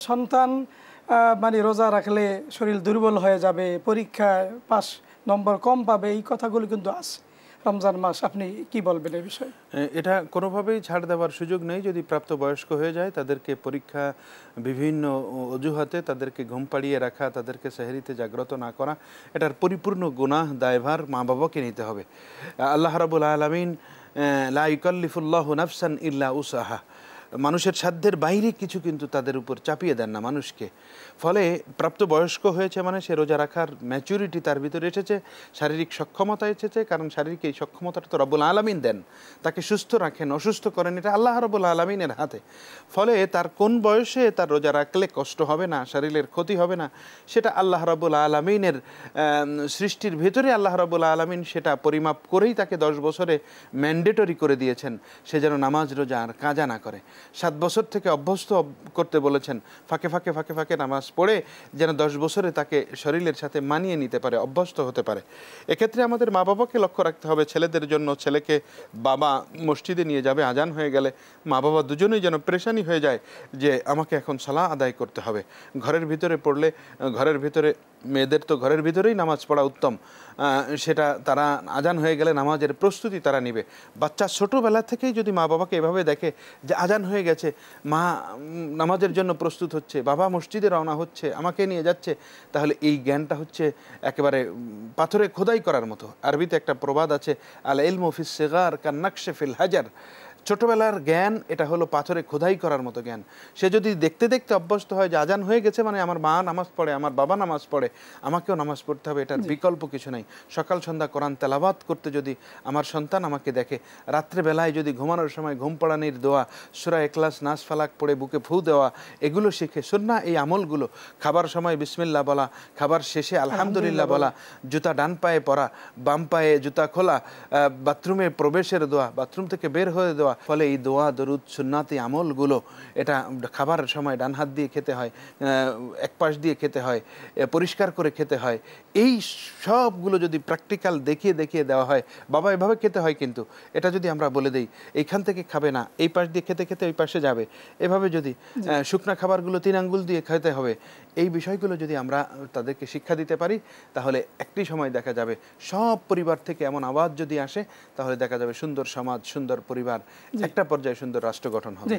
সন্তান মানে রোজা রাখলে শরীর দুর্বল হয়ে যাবে, পরীক্ষায় পাস নম্বর কম পাবে, এই কথাগুলো কিন্তু আছে। রমজান মাস, আপনি কি বলবেন এই বিষয়ে? এটা কোনোভাবেই ছাড় দেওয়ার সুযোগ নেই। যদি প্রাপ্তবয়স্ক হয়ে যায় তাদেরকে পরীক্ষা বিভিন্ন অজুহাতে তাদেরকে ঘুম পাড়িয়ে রাখা, তাদেরকে সেহরিতে জাগ্রত না করা, এটার পরিপূর্ণ গুনাহ দায়ভার মা বাবাকে নিতে হবে। আল্লাহ রাব্বুল আলামিন লা ইউকাল্লিফুল্লাহু নাফসান ইল্লা উসাহা, মানুষের সাধ্যের বাইরে কিছু কিন্তু তাদের উপর চাপিয়ে দেন না মানুষকে। ফলে প্রাপ্তবয়স্ক হয়েছে মানে সে রোজা রাখার ম্যাচুরিটি তার ভিতরে এসেছে, শারীরিক সক্ষমতা এসেছে। কারণ শারীরিক এই সক্ষমতাটা তো রব্বুল আলামিন দেন, তাকে সুস্থ রাখেন অসুস্থ করেন, এটা আল্লাহ রব্বুল আলামিনের হাতে। ফলে তার কোন বয়সে তার রোজা রাখলে কষ্ট হবে না, শরীরের ক্ষতি হবে না, সেটা আল্লাহ রব্বুল আলামিনের সৃষ্টির ভেতরে আল্লাহ রব্বুল আলামিন সেটা পরিমাপ করেই তাকে 10 বছরে ম্যান্ডেটরি করে দিয়েছেন, সে যেন নামাজ রোজা আর কাজা না করে। 7 বছর থেকে অভ্যস্ত করতে বলেছেন, ফাঁকে ফাঁকে ফাঁকে ফাঁকে নামাজ পড়ে যেন 10 বছরে তাকে শরীরের সাথে মানিয়ে নিতে পারে, অভ্যস্ত হতে পারে। এক্ষেত্রে আমাদের মা বাবাকে লক্ষ্য রাখতে হবে। ছেলেদের জন্য ছেলেকে বাবা মসজিদে নিয়ে যাবে, আজান হয়ে গেলে মা বাবা দুজনেই যেন পেরেশানি হয়ে যায় যে আমাকে এখন সালাহ আদায় করতে হবে। ঘরের ভিতরে পড়লে, ঘরের ভিতরে মেয়েদের তো ঘরের ভিতরেই নামাজ পড়া উত্তম, সেটা তারা আজান হয়ে গেলে নামাজের প্রস্তুতি তারা নিবে। বাচ্চা ছোটোবেলা থেকেই যদি মা বাবাকে এভাবে দেখে যে আজান হয়ে গেছে, মা নামাজের জন্য প্রস্তুত হচ্ছে, বাবা মসজিদে রওনা হচ্ছে, আমাকে নিয়ে যাচ্ছে, তাহলে এই জ্ঞানটা হচ্ছে একেবারে পাথরে খোদাই করার মতো। আরবিতে একটা প্রবাদ আছে, আল ইলমু ফিস সিগার কান নাকশি ফিল হাজার। ছোটোবেলার জ্ঞান এটা হলো পাথরে খোদাই করার মতো জ্ঞান। সে যদি দেখতে দেখতে অভ্যস্ত হয় যে আজান হয়ে গেছে মানে আমার মা নামাজ পড়ে, আমার বাবা নামাজ পড়ে, আমাকেও নামাজ পড়তে হবে, এটার বিকল্প কিছু নেই। সকাল সন্ধ্যা কোরআন তেলাওয়াত করতে যদি আমার সন্তান আমাকে দেখে, রাত্রেবেলায় যদি ঘুমানোর সময় ঘুম পাড়ানির দোয়া, সূরা ইখলাস, নাস ফালাক পড়ে বুকে ফু দেওয়া, এগুলো শিখে সুন্নাহ এই আমলগুলো, খাবার সময় বিসমিল্লাহ বলা, খাবার শেষে আলহামদুলিল্লাহ বলা, জুতা ডান পায়ে পরা, বাম পায়ে জুতা খোলা, বাথরুমে প্রবেশের দোয়া, বাথরুম থেকে বের হয়ে দেওয়া। ফলে এই দোয়া দরুদ সুন্নাতি আমলগুলো, এটা খাবারের সময় ডান হাত দিয়ে খেতে হয়, এক পাশ দিয়ে খেতে হয়, পরিষ্কার করে খেতে হয়, এই সবগুলো যদি প্র্যাকটিক্যাল দেখিয়ে দেখিয়ে দেওয়া হয়, বাবা এভাবে খেতে হয় কিন্তু এটা যদি আমরা বলে দিই এইখান থেকে খাবে না, এই পাশ দিয়ে খেতে খেতে ওই পাশে যাবে, এভাবে যদি শুকনা খাবারগুলো 3 আঙ্গুল দিয়ে খেতে হবে, এই বিষয়গুলো যদি আমরা তাদেরকে শিক্ষা দিতে পারি, তাহলে একটি সময় দেখা যাবে সব পরিবার থেকে এমন আওয়াজ যদি আসে, তাহলে দেখা যাবে সুন্দর সমাজ, সুন্দর পরিবার, একটা পর্যায়ে সুন্দর রাষ্ট্র গঠন হবে।